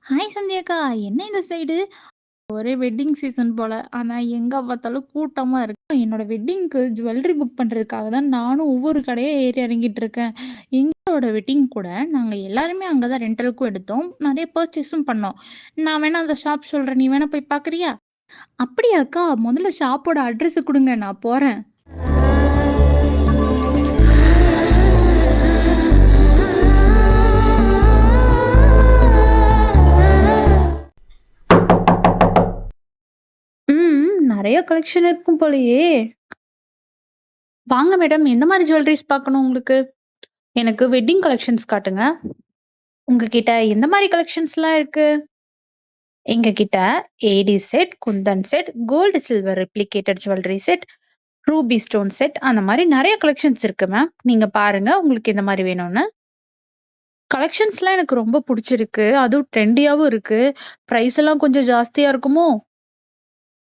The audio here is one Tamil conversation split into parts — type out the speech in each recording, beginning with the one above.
ஹாய் சந்தியாக்கா. என்ன இந்த சைடு? ஒரே வெட்டிங் சீசன் போல. ஆனா எங்க பார்த்தாலும் கூட்டமா இருக்கு. என்னோட வெட்டிங்க்கு ஜுவல்லரி புக் பண்றதுக்காக தான் நானும் ஒவ்வொரு கடையா ஏறி இறங்கிட்டு இருக்கேன். எங்களோட வெட்டிங் கூட நாங்க எல்லாருமே அங்க தான் ரெண்டலுக்கும் எடுத்தோம். நெறைய பர்ச்சேஸும் பண்ணோம். நான் வேணா அந்த ஷாப் சொல்றேன். நீ வேணா போய் பார்க்குறியா? அப்படியாக்கா? முதல்ல ஷாப்போட அட்ரஸ் குடுங்க. நான் போறேன். நெறைய கலெக்ஷன் இருக்கும் போலயே! வாங்க மேடம். எந்த மாரி ஜுவல்லரீஸ் பார்க்கணும் உங்களுக்கு? எனக்கு வெட்டிங் கலெக்ஷன்ஸ் காட்டுங்க. உங்ககிட்ட எந்த மாரி கலெக்ஷன்ஸ்லாம் இருக்கு? எங்ககிட்ட AD set, kundan set, gold silver replicated jewellery set, ruby stone set அந்த மாரி நெறைய கலெக்ஷன்ஸ் இருக்கு மேம். நீங்க பாருங்க உங்களுக்கு எந்த மாரி வேணும்னு. கலெக்ஷன்ஸ்லாம் எனக்கு ரொம்ப புடிச்சிருக்கு. அதுவும் ட்ரெண்டியாவும் இருக்கு. பிரைஸ் எல்லாம் கொஞ்சம் ஜாஸ்தியா இருக்குமோ?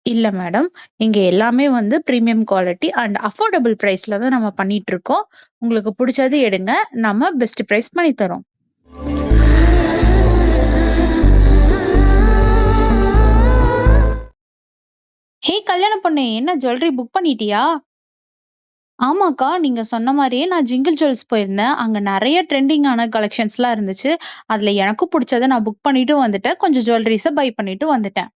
இல்ல மேடம். இங்க எல்லாமே வந்து பிரீமியம் குவாலிட்டி அண்ட் அஃபோர்டபிள் பிரைஸ்ல தான் நம்ம பண்ணிட்டு இருக்கோம். உங்களுக்கு புடிச்சது எடுங்க. நம்ம பெஸ்ட் பிரைஸ் பண்ணி தரோம். ஹே கல்யாண பொண்ணே! என்ன ஜுவல்லரி புக் பண்ணிட்டியா? ஆமாக்கா. நீங்க சொன்ன மாரியே நான் ஜிங்கிள் ஜுவல்ஸ் போயிருந்தேன். அங்க நெறைய ட்ரெண்டிங்கான கலெக்ஷன்ஸ்லாம் இருந்துச்சு. அதுல எனக்கும் புடிச்சத நான் புக் பண்ணிட்டும் வந்துட்டேன். கொஞ்சம் ஜுவல்லரீஸ பை பண்ணிட்டு வந்துட்டேன்.